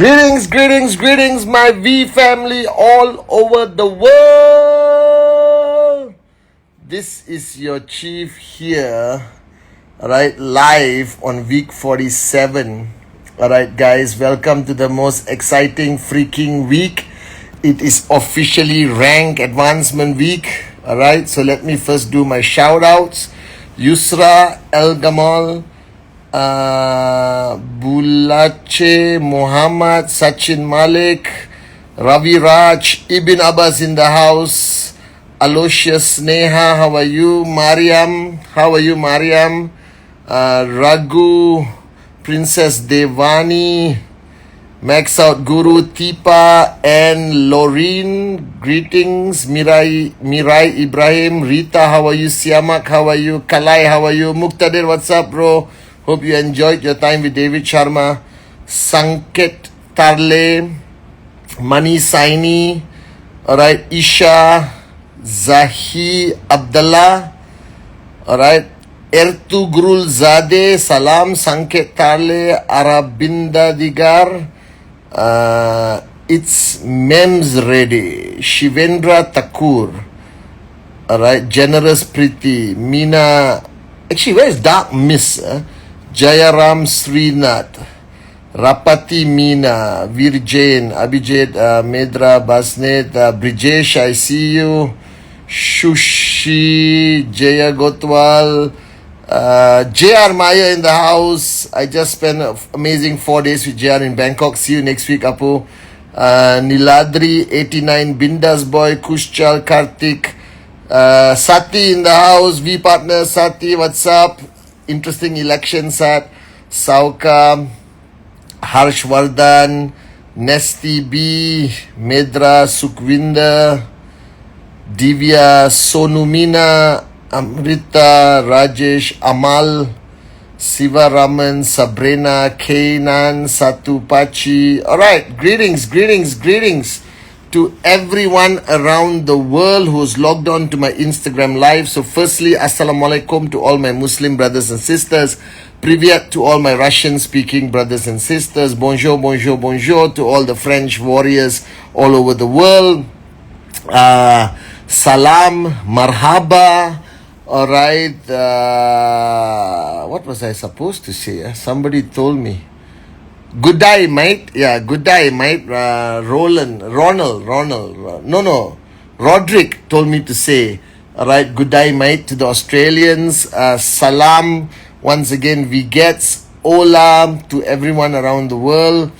Greetings, greetings, greetings, my V family all over the world. This is your chief here, alright, live on week 47. Alright, guys, welcome to the most exciting freaking week. It is officially rank advancement week. Alright, so let me first do my shout outs. Yusra El Gamal, Bulache Muhammad, Sachin Malik, Ravi Raj, Ibn Abbas in the house, Aloysius Neha, how are you? Mariam, how are you, Mariam? Raghu, Princess Devani, Max Out Guru, Tipa, and Laureen. Greetings, Mirai Ibrahim, Rita, how are you? Siamak, how are you? Kalai, how are you? Muqtadir, what's up, bro? Hope you enjoyed your time with David Sharma. Sanket Tarle, Mani Saini, alright, Isha, Zahi Abdullah, alright, Ertugrul Zade, Salam, Sanket Tarle, Arabinda Digar, it's Mems Ready, Shivendra Thakur, alright, Generous Priti, Meena, actually where is Dark Miss? Jayaram Srinath, Rapati Meena, Veer Jain, Abhijit, Medra, Basnet, Brijesh, I see you, Shushi, Jaya Gotwal, JR Maya in the house. I just spent an amazing 4 days with JR in Bangkok. See you next week, Apu. Niladri, 89, Bindas Boy, Kushchal, Karthik, Sati in the house, V Partner, Sati, what's up? Interesting election, Sat. Sauka, Harshvardhan, Nesty B, Medra, Sukhwinder, Divya, Sonumina, Amrita, Rajesh, Amal, Sivaraman, Sabrina, Kainan, Satu Pachi. Alright, greetings to everyone around the world who's logged on to my Instagram live. So firstly, Assalamualaikum to all my Muslim brothers and sisters. Privyat to all my Russian speaking brothers and sisters. Bonjour, bonjour, bonjour to all the French warriors all over the world. Salam, marhaba. Alright, what was I supposed to say? Somebody told me. Good day, mate. Yeah, good day, mate. Ronald. Roderick told me to say, alright, good day, mate, to the Australians. Salam, once again, Vigets. Hola to everyone around the world.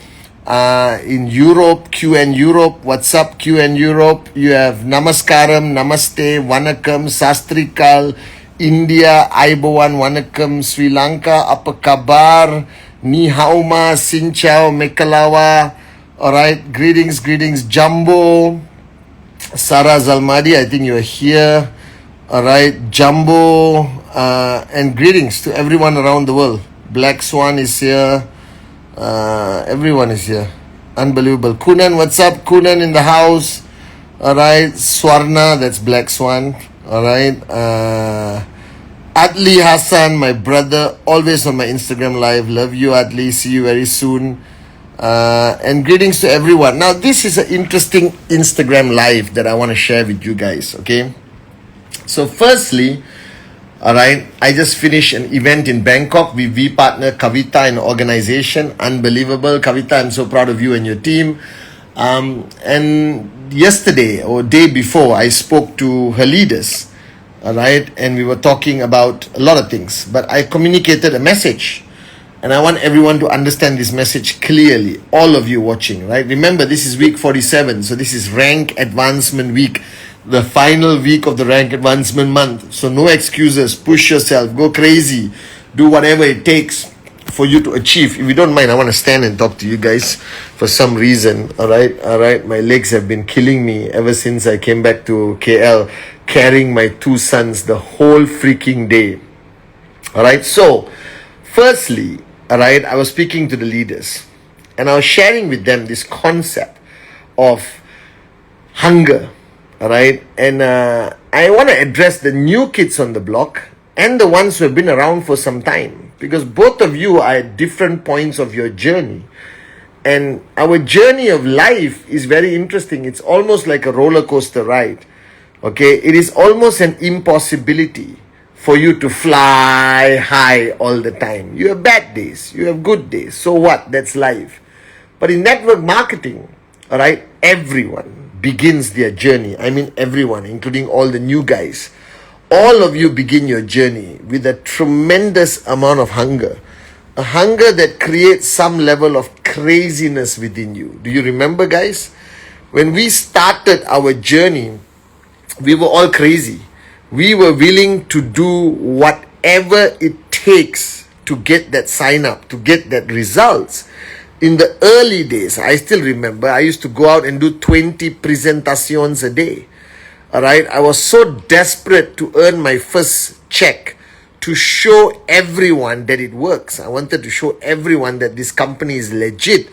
In Europe, QN Europe. What's up, QN Europe? You have Namaskaram, Namaste, Vanakkam, Sastrikal, India, Aibowan, Vanakkam, Sri Lanka, Apa Kabar, Ni Hao Ma, Sin Chao, Mekalawa. Alright, greetings, Jumbo, Sarah Zalmadi, I think you're here. Alright, Jumbo, and greetings to everyone around the world. Black Swan is here. Everyone is here. Unbelievable. Kunan, what's up? Kunan in the house. Alright, Swarna, that's Black Swan. Alright, Adli Hassan, my brother, always on my Instagram live. Love you, Adli. See you very soon. And greetings to everyone. Now, this is an interesting Instagram live that I want to share with you guys, okay? So, firstly, alright, I just finished an event in Bangkok with V Partner Kavita and organization. Unbelievable. Kavita, I'm so proud of you and your team. And yesterday or day before, I spoke to her leaders. Alright, and we were talking about a lot of things, but I communicated a message, and I want everyone to understand this message clearly. All of you watching, right? Remember, this is week 47, so this is rank advancement week, the final week of the rank advancement month. So no excuses. Push yourself, go crazy, do whatever it takes for you to achieve. If you don't mind, I want to stand and talk to you guys for some reason. Alright, my legs have been killing me ever since I came back to KL, carrying my two sons the whole freaking day. Alright, so firstly, alright, I was speaking to the leaders and I was sharing with them this concept of hunger. Alright, and I want to address the new kids on the block and the ones who have been around for some time, because both of you are at different points of your journey. And our journey of life is very interesting. It's almost like a roller coaster ride. Okay, it is almost an impossibility for you to fly high all the time. You have bad days, you have good days. So what? That's life. But in network marketing, all right, everyone begins their journey. I mean, everyone, including all the new guys. All of you begin your journey with a tremendous amount of hunger. A hunger that creates some level of craziness within you. Do you remember, guys? When we started our journey, we were all crazy. We were willing to do whatever it takes to get that sign up, to get that results. In the early days, I still remember, I used to go out and do 20 presentations a day. All right, I was so desperate to earn my first check to show everyone that it works. I wanted to show everyone that this company is legit.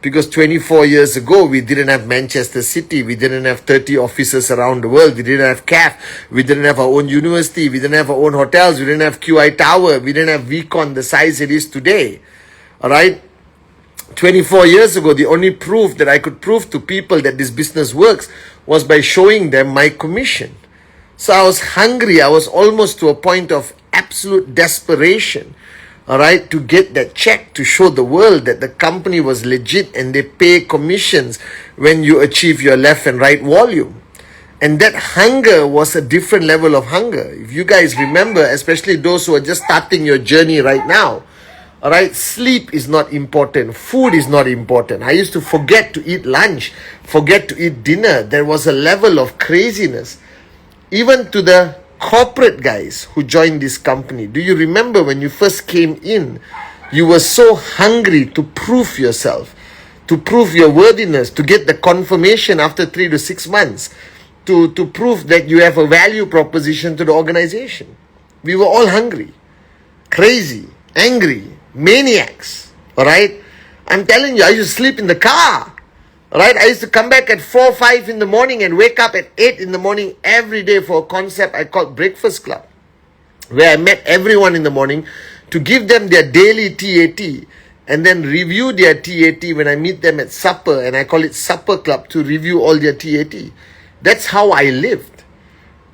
Because 24 years ago, we didn't have Manchester City. We didn't have 30 offices around the world. We didn't have CAF. We didn't have our own university. We didn't have our own hotels. We didn't have QI Tower. We didn't have VCon the size it is today. All right? 24 years ago, the only proof that I could prove to people that this business works was by showing them my commission. So I was hungry. I was almost to a point of absolute desperation. All right, to get that check to show the world that the company was legit and they pay commissions when you achieve your left and right volume. And that hunger was a different level of hunger. If you guys remember, especially those who are just starting your journey right now, all right, sleep is not important. Food is not important. I used to forget to eat lunch, forget to eat dinner. There was a level of craziness. Even to the corporate guys who joined this company. Do you remember when you first came in, you were so hungry to prove yourself, to prove your worthiness, to get the confirmation after 3 to 6 months, to prove that you have a value proposition to the organization. We were all hungry, crazy, angry, maniacs. All right, I'm telling you, I used to sleep in the car. All right, I used to come back at 4, 5 in the morning and wake up at 8 in the morning every day for a concept I called Breakfast Club, where I met everyone in the morning to give them their daily TAT and then review their TAT when I meet them at supper, and I call it Supper Club, to review all their TAT. That's how I lived,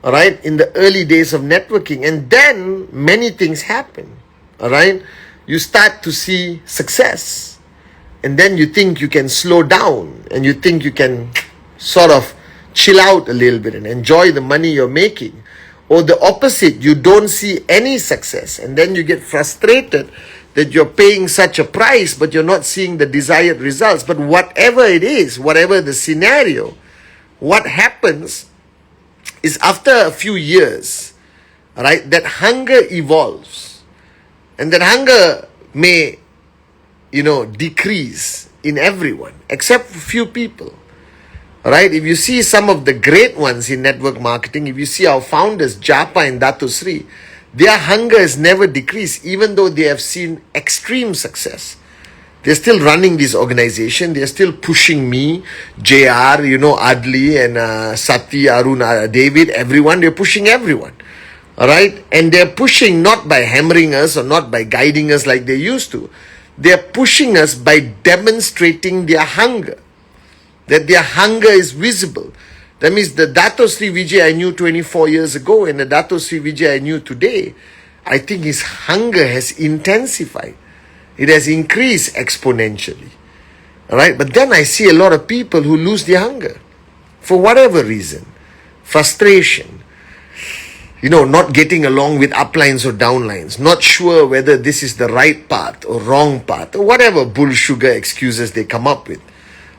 all right, in the early days of networking. And then many things happen, all right. You start to see success. And then you think you can slow down and you think you can sort of chill out a little bit and enjoy the money you're making. Or the opposite, you don't see any success and then you get frustrated that you're paying such a price but you're not seeing the desired results. But whatever it is, whatever the scenario, what happens is after a few years, right, that hunger evolves. And that hunger may decrease in everyone except for few people. Right? If you see some of the great ones in network marketing, if you see our founders, Japa and Dato Sri, their hunger has never decreased, even though they have seen extreme success. They're still running this organization. They're still pushing me, JR, Adli and Sati, Arun, David, everyone. They're pushing everyone. All right? And they're pushing not by hammering us or not by guiding us like they used to. They're pushing us by demonstrating their hunger. That their hunger is visible. That means the Dato Sri Vijay I knew 24 years ago and the Dato Sri Vijay I knew today, I think his hunger has intensified. It has increased exponentially. Alright, but then I see a lot of people who lose their hunger. For whatever reason. Frustration. Not getting along with uplines or downlines, not sure whether this is the right path or wrong path, or whatever bull sugar excuses they come up with.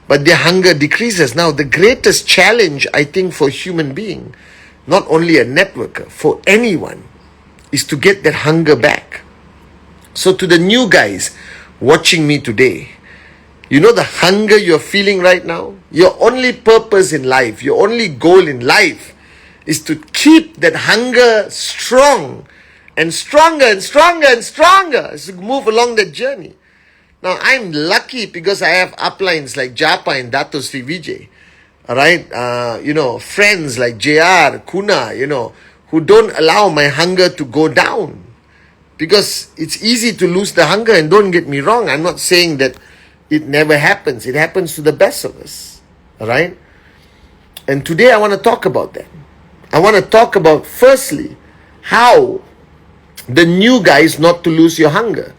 But their hunger decreases. Now, the greatest challenge, I think, for human being, not only a networker, for anyone, is to get that hunger back. So to the new guys watching me today, the hunger you're feeling right now, your only purpose in life, your only goal in life is to keep that hunger strong and stronger and stronger and stronger as you move along that journey. Now, I'm lucky because I have uplines like Japa and Dato Sri Vijay. All right, friends like JR, Kuna, who don't allow my hunger to go down. Because it's easy to lose the hunger, and don't get me wrong, I'm not saying that, it never happens. It happens to the best of us. All right? And today I want to talk about that. I want to talk about, firstly, how the new guys not to lose your hunger.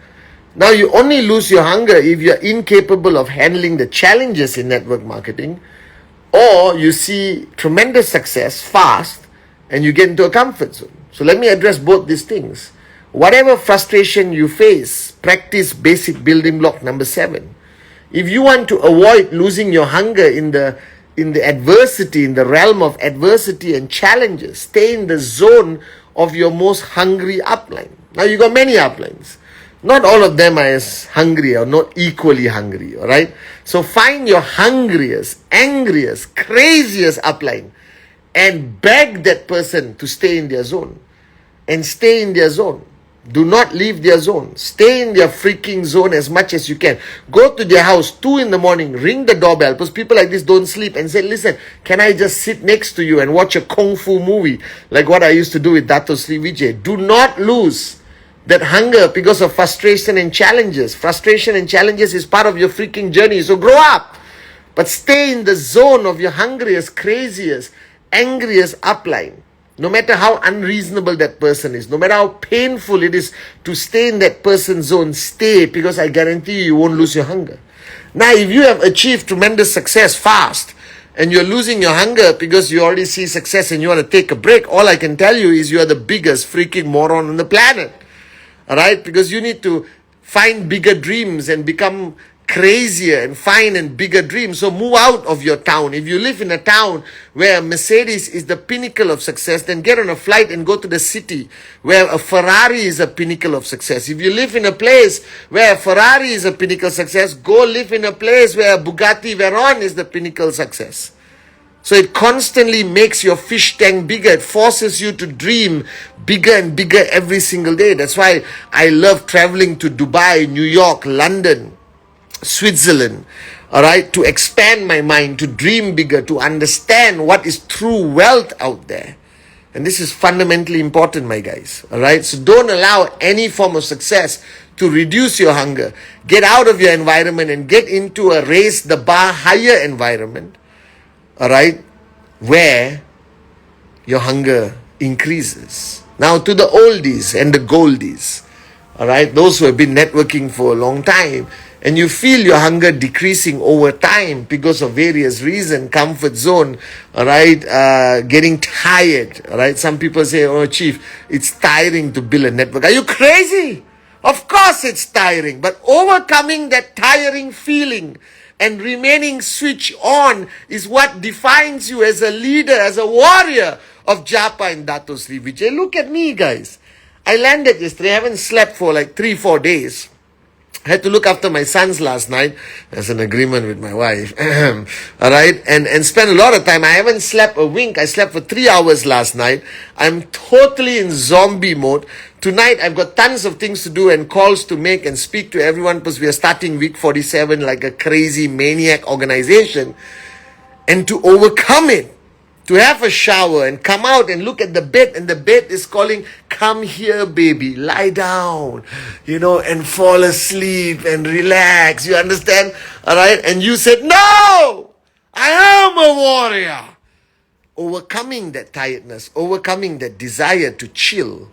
Now, you only lose your hunger if you're incapable of handling the challenges in network marketing, or you see tremendous success fast and you get into a comfort zone. So let me address both these things. Whatever frustration you face, practice basic building block number 7. If you want to avoid losing your hunger in the adversity, in the realm of adversity and challenges, stay in the zone of your most hungry upline. Now, you got many uplines. Not all of them are as hungry or not equally hungry, all right? So find your hungriest, angriest, craziest upline and beg that person to stay in their zone. And stay in their zone. Do not leave their zone. Stay in their freaking zone as much as you can. Go to their house 2 in the morning, ring the doorbell, because people like this don't sleep, and say, listen, can I just sit next to you and watch a kung fu movie like what I used to do with Dato Sri Vijay? Do not lose that hunger because of frustration and challenges. Frustration and challenges is part of your freaking journey. So grow up. But stay in the zone of your hungriest, craziest, angriest upline. No matter how unreasonable that person is, no matter how painful it is to stay in that person's zone, stay, because I guarantee you won't lose your hunger. Now, if you have achieved tremendous success fast and you're losing your hunger because you already see success and you want to take a break, all I can tell you is you are the biggest freaking moron on the planet. All right? Because you need to find bigger dreams and become crazier and find and bigger dreams. So move out of your town. If you live in a town where Mercedes is the pinnacle of success, then get on a flight and go to the city where a Ferrari is a pinnacle of success. If you live in a place where a Ferrari is a pinnacle of success, go live in a place where a Bugatti Veyron is the pinnacle of success. So it constantly makes your fish tank bigger. It forces you to dream bigger and bigger every single day. That's why I love traveling to Dubai, New York, London, Switzerland, all right, to expand my mind, to dream bigger, to understand what is true wealth out there. And this is fundamentally important, my guys, all right? So don't allow any form of success to reduce your hunger. Get out of your environment and get into a raise the bar higher environment, all right, where your hunger increases. Now, to the oldies and the goldies, all right, those who have been networking for a long time, and you feel your hunger decreasing over time because of various reasons, comfort zone, all right, getting tired, all right. Some people say, oh, Chief, it's tiring to build a network. Are you crazy? Of course it's tiring, but overcoming that tiring feeling and remaining switched on is what defines you as a leader, as a warrior of Japa and Dato Sri Vijay. Look at me, guys. I landed yesterday. I haven't slept for like 3-4 days. I had to look after my sons last night. There's an agreement with my wife. All right. And spend a lot of time. I haven't slept a wink. I slept for 3 hours last night. I'm totally in zombie mode. Tonight, I've got tons of things to do and calls to make and speak to everyone, because we are starting week 47 like a crazy maniac organization. And to overcome it, to have a shower and come out and look at the bed, and the bed is calling, come here, baby, lie down, and fall asleep and relax. You understand? All right. And you said, no, I am a warrior. Overcoming that tiredness, overcoming that desire to chill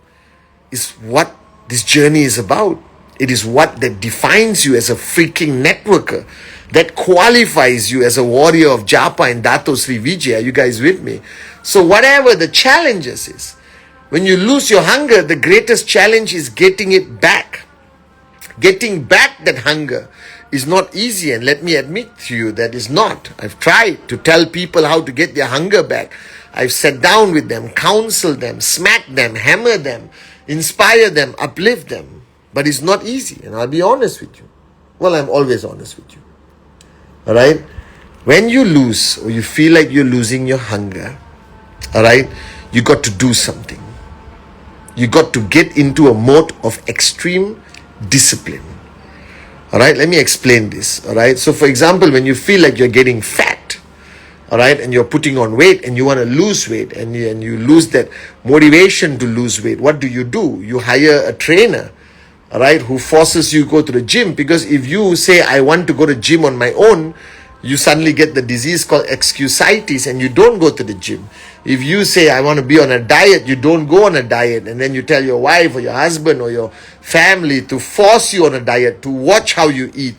is what this journey is about. It is what that defines you as a freaking networker, that qualifies you as a warrior of Japa and Dato Sri Vijay. Are you guys with me? So whatever the challenges is, when you lose your hunger, the greatest challenge is getting it back. Getting back that hunger is not easy, and let me admit to you that is not. I've tried to tell people how to get their hunger back. I've sat down with them, counseled them, smacked them, hammered them, inspire them, uplift them. But it's not easy, and I'll be honest with you. Well, I'm always honest with you. All right? When you lose, or you feel like you're losing your hunger, all right, you got to do something. You got to get into a mode of extreme discipline. All right, let me explain this. All right, so for example, when you feel like you're getting fat, all right, and you're putting on weight and you want to lose weight, and you lose that motivation to lose weight, what do? You hire a trainer, right, who forces you to go to the gym. Because if you say, I want to go to the gym on my own, you suddenly get the disease called excusitis and you don't go to the gym. If you say, I want to be on a diet, you don't go on a diet, and then you tell your wife or your husband or your family to force you on a diet, to watch how you eat.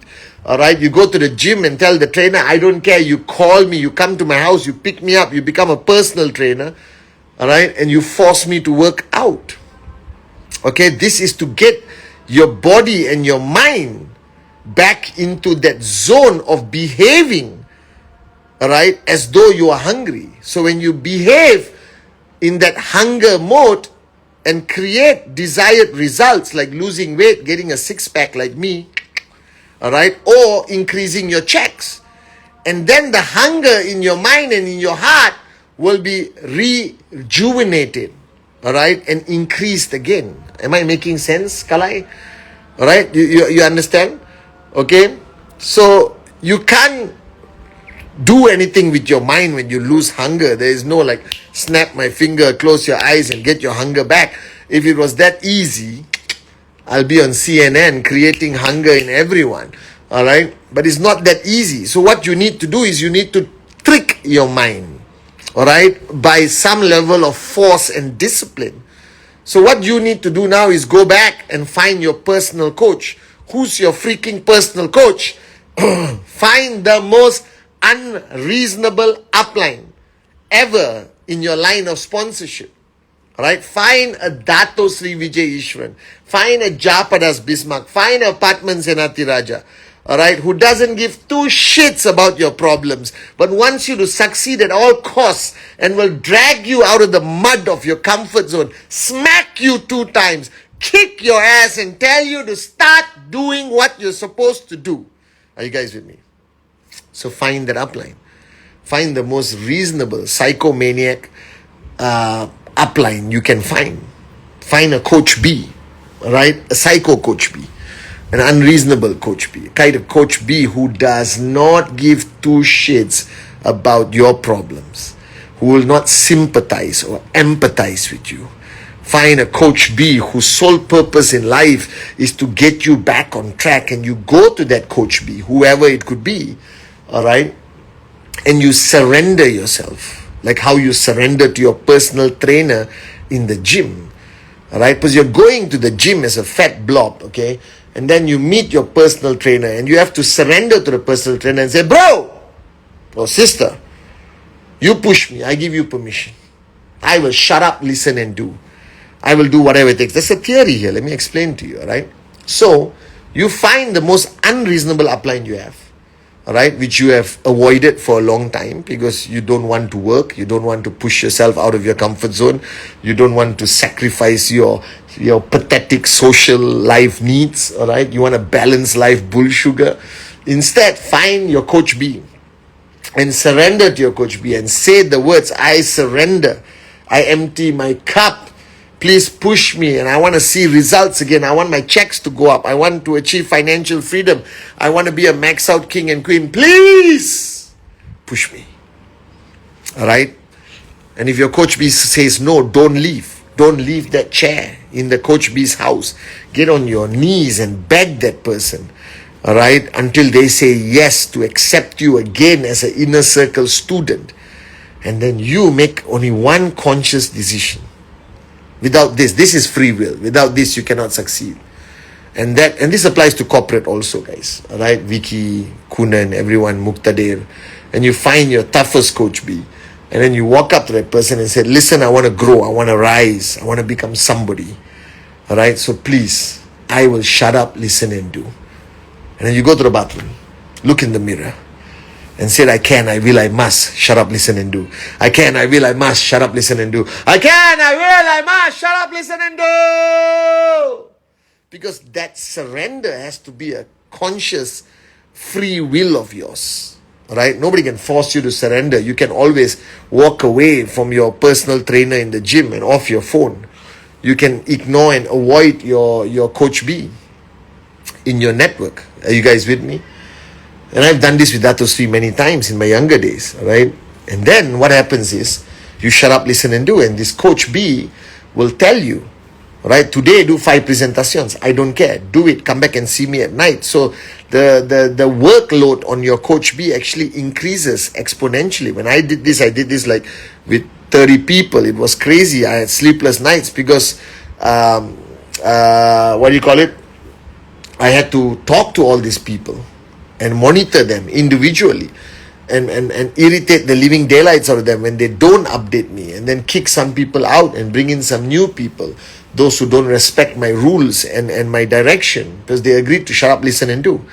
All right, you go to the gym and tell the trainer, I don't care, you call me, you come to my house, you pick me up, you become a personal trainer, all right, and you force me to work out. Okay, this is to get your body and your mind back into that zone of behaving, all right, as though you are hungry. So when you behave in that hunger mode and create desired results like losing weight, getting a six-pack like me, all right, or increasing your checks, and then the hunger in your mind and in your heart will be rejuvenated, all right, and increased again. Am I making sense, Kalai? All right, you understand? Okay, so you can't do anything with your mind when you lose hunger. There is no like snap my finger, close your eyes and get your hunger back. If it was that easy, I'll be on CNN creating hunger in everyone. All right, but it's not that easy. So what you need to do is you need to trick your mind, all right, by some level of force and discipline. So what you need to do now is go back and find your personal coach. Who's your freaking personal coach? Find the most unreasonable upline ever in your line of sponsorship. Alright, find a Dato Sri Vijay Ishwaran, find a Japadas Bismarck, find a Pathman Senathiraja, alright, who doesn't give two shits about your problems, but wants you to succeed at all costs and will drag you out of the mud of your comfort zone, smack you 2 times, kick your ass and tell you to start doing what you're supposed to do. Are you guys with me? So find that upline. Find the most reasonable psychomaniac upline you can find. Find a coach B, right? A psycho coach B, an unreasonable coach B, kind of coach B who does not give 2 shits about your problems, who will not sympathize or empathize with you. Find a coach B whose sole purpose in life is to get you back on track, and you go to that coach B, whoever it could be, all right, and you surrender yourself, like how you surrender to your personal trainer in the gym, all right, because you're going to the gym as a fat blob, okay, and then you meet your personal trainer and you have to surrender to the personal trainer and say, bro or sister, you push me, I give you permission, I will shut up, listen and do. I will do whatever it takes. There's a theory here. Let me explain to you, all right? So, you find the most unreasonable upline you have, all right, which you have avoided for a long time because you don't want to work, you don't want to push yourself out of your comfort zone, you don't want to sacrifice your pathetic social life needs, all right? You want to balance life bull sugar. Instead, find your coach B and surrender to your coach B and say the words, I surrender, I empty my cup, please push me, and I want to see results again. I want my checks to go up. I want to achieve financial freedom. I want to be a max out king and queen. Please push me. All right? And if your coach B says no, don't leave. Don't leave that chair in the coach B's house. Get on your knees and beg that person. All right? Until they say yes to accept you again as an inner circle student. And then you make only one conscious decision. Without this is free will. Without this, you cannot succeed. And this applies to corporate also, guys. All right, Vicky, Kunan, everyone, Muqtadir. And you find your toughest coach B. And then you walk up to that person and say, listen, I want to grow. I want to rise. I want to become somebody. All right, so please, I will shut up, listen and do. And then you go to the bathroom, look in the mirror, and said, I can, I will, I must, shut up, listen and do. I can, I will, I must, shut up, listen and do. I can, I will, I must, shut up, listen and do. Because that surrender has to be a conscious free will of yours. Right? Nobody can force you to surrender. You can always walk away from your personal trainer in the gym and off your phone. You can ignore and avoid your coach B in your network. Are you guys with me? And I've done this with Dato Sri many times in my younger days, right? And then what happens is, you shut up, listen and do. And this coach B will tell you, Right? Today, do 5 presentations. I don't care. Do it. Come back and see me at night. So the workload on your Coach B actually increases exponentially. When I did this like with 30 people. It was crazy. I had sleepless nights because, what do you call it? I had to talk to all these people and monitor them individually and irritate the living daylights out of them when they don't update me, and then kick some people out and bring in some new people, those who don't respect my rules and my direction because they agreed to shut up, listen and do.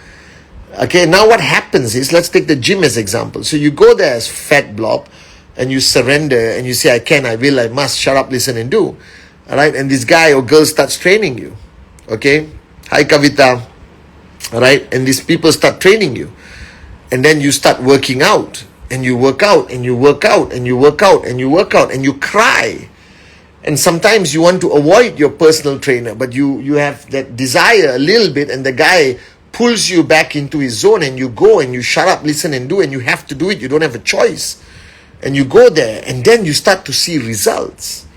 Okay, now what happens is, let's take the gym as example. So you go there as fat blob and you surrender and you say, I can, I will, I must, shut up, listen and do. All right, and this guy or girl starts training you. Okay, hi Kavita. All right, and these people start training you. And then you start working out, and you work out, and you work out, and you work out, and you work out, and you cry. And sometimes you want to avoid your personal trainer, but you have that desire a little bit, and the guy pulls you back into his zone, and you go and you shut up, listen and do, and you have to do it. You don't have a choice. And you go there, and then you start to see results.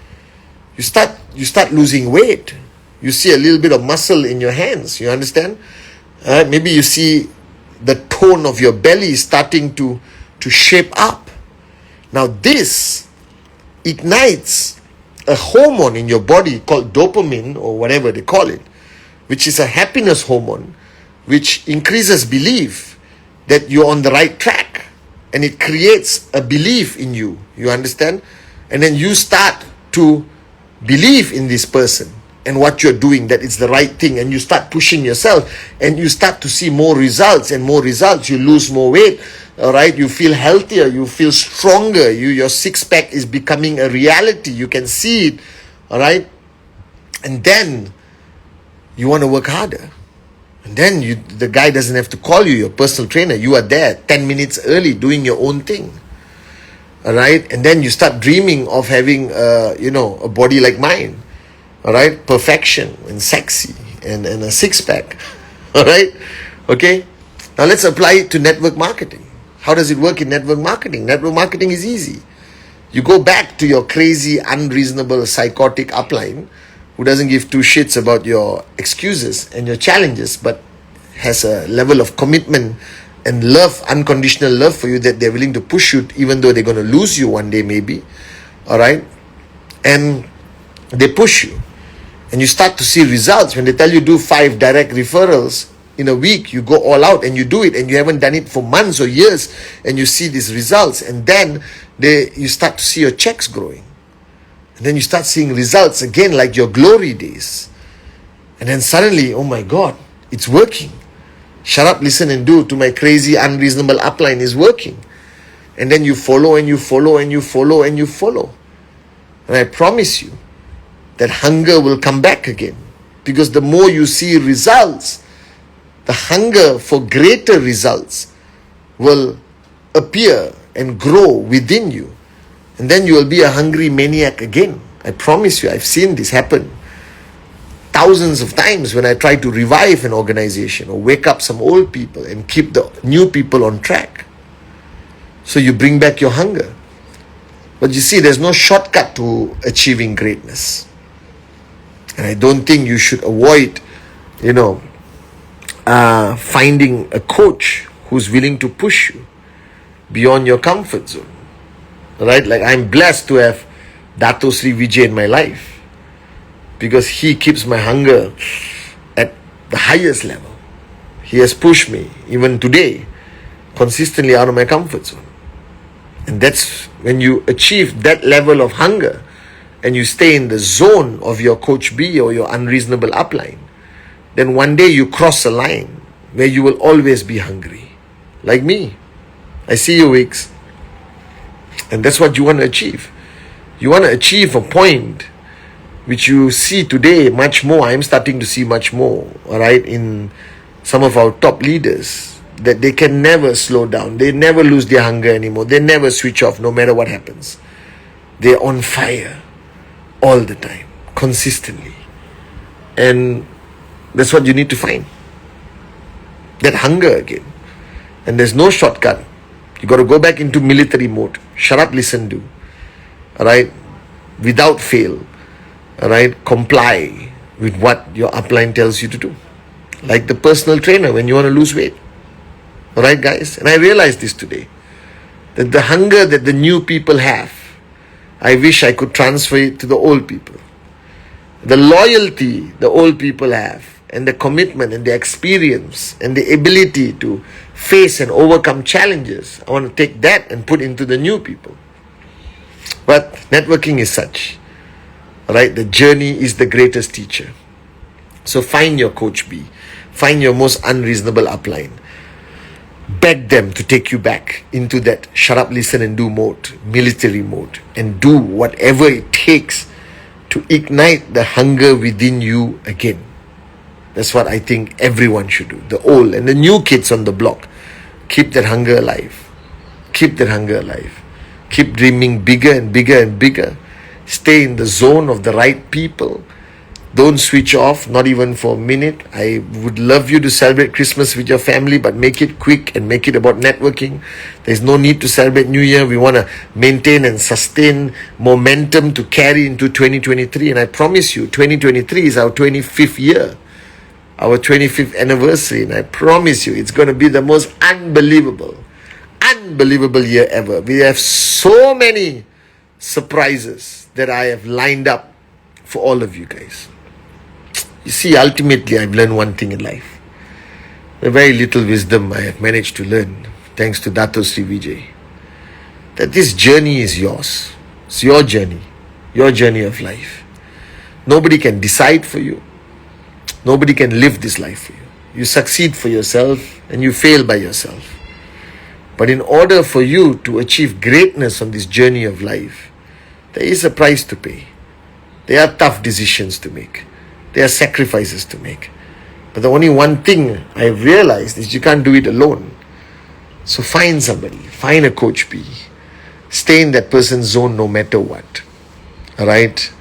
You start losing weight. You see a little bit of muscle in your hands. You understand? Maybe you see the tone of your belly starting to shape up. Now this ignites a hormone in your body called dopamine, or whatever they call it, which is a happiness hormone, which increases belief that you're on the right track, and it creates a belief in you. You understand? And then you start to believe in this person and what you're doing, that it's the right thing, and you start pushing yourself, and you start to see more results and more results. You lose more weight, all right? You feel healthier, you feel stronger, your six-pack is becoming a reality. You can see it, all right? And then you want to work harder. And then the guy doesn't have to call you, your personal trainer. You are there 10 minutes early doing your own thing, all right? And then you start dreaming of having, a body like mine. All right, perfection and sexy and a six-pack. All right, okay. Now let's apply it to network marketing. How does it work in network marketing? Network marketing is easy. You go back to your crazy, unreasonable, psychotic upline who doesn't give two shits about your excuses and your challenges, but has a level of commitment and love, unconditional love for you, that they're willing to push you even though they're going to lose you one day maybe. All right, and they push you. And you start to see results. When they tell you do 5 direct referrals in a week, you go all out and you do it, and you haven't done it for months or years, and you see these results, and then you start to see your checks growing. And then you start seeing results again like your glory days. And then suddenly, oh my God, it's working. Shut up, listen and do to my crazy, unreasonable upline is working. And then you follow and you follow and you follow and you follow. And I promise you, that hunger will come back again. Because the more you see results, the hunger for greater results will appear and grow within you. And then you will be a hungry maniac again. I promise you, I've seen this happen thousands of times when I try to revive an organization or wake up some old people and keep the new people on track. So you bring back your hunger. But you see, there's no shortcut to achieving greatness. And I don't think you should avoid, finding a coach who's willing to push you beyond your comfort zone. Right? Like, I'm blessed to have Dato Sri Vijay in my life, because he keeps my hunger at the highest level. He has pushed me, even today, consistently out of my comfort zone. And that's when you achieve that level of hunger, and you stay in the zone of your Coach B or your unreasonable upline, then one day you cross a line where you will always be hungry. Like me. I see you, Wicks. And that's what you want to achieve. You want to achieve a point which you see today much more. I'm starting to see much more, all right, in some of our top leaders, that they can never slow down. They never lose their hunger anymore. They never switch off no matter what happens. They're on fire all the time, consistently. And that's what you need to find. That hunger again. And there's no shortcut. You got to go back into military mode. Shut up, listen, do. All right? Without fail. All right? Comply. with what your upline tells you to do. Like the personal trainer when you want to lose weight. Alright, guys? And I realized this today, that the hunger that the new people have, I wish I could transfer it to the old people. The loyalty the old people have, and the commitment and the experience and the ability to face and overcome challenges, I want to take that and put into the new people. But networking is such, right? The journey is the greatest teacher. So find your coach B, find your most unreasonable upline, beg them to take you back into that shut up, listen and do mode, military mode, and do whatever it takes to ignite the hunger within you again. That's what I think everyone should do. The old and the new kids on the block, keep that hunger alive. Keep that hunger alive. Keep dreaming bigger and bigger and bigger. Stay in the zone of the right people. Don't switch off, not even for a minute. I would love you to celebrate Christmas with your family, but make it quick and make it about networking. There's no need to celebrate New Year. We want to maintain and sustain momentum to carry into 2023. And I promise you, 2023 is our 25th year, our 25th anniversary. And I promise you, it's going to be the most unbelievable year ever. We have so many surprises that I have lined up for all of you guys. You see, ultimately, I've learned one thing in life. The very little wisdom I have managed to learn, thanks to Dato Sri Vijay, that this journey is yours. It's your journey of life. Nobody can decide for you. Nobody can live this life for you. You succeed for yourself and you fail by yourself. But in order for you to achieve greatness on this journey of life, there is a price to pay. There are tough decisions to make. There are sacrifices to make. But the only one thing I have realized is you can't do it alone. So find somebody. Find a coach B. Stay in that person's zone no matter what. Alright?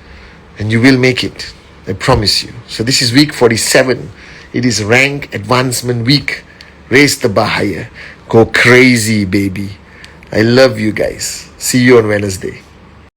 And you will make it. I promise you. So this is week 47. It is rank advancement week. Raise the bar higher. Go crazy, baby. I love you guys. See you on Wednesday.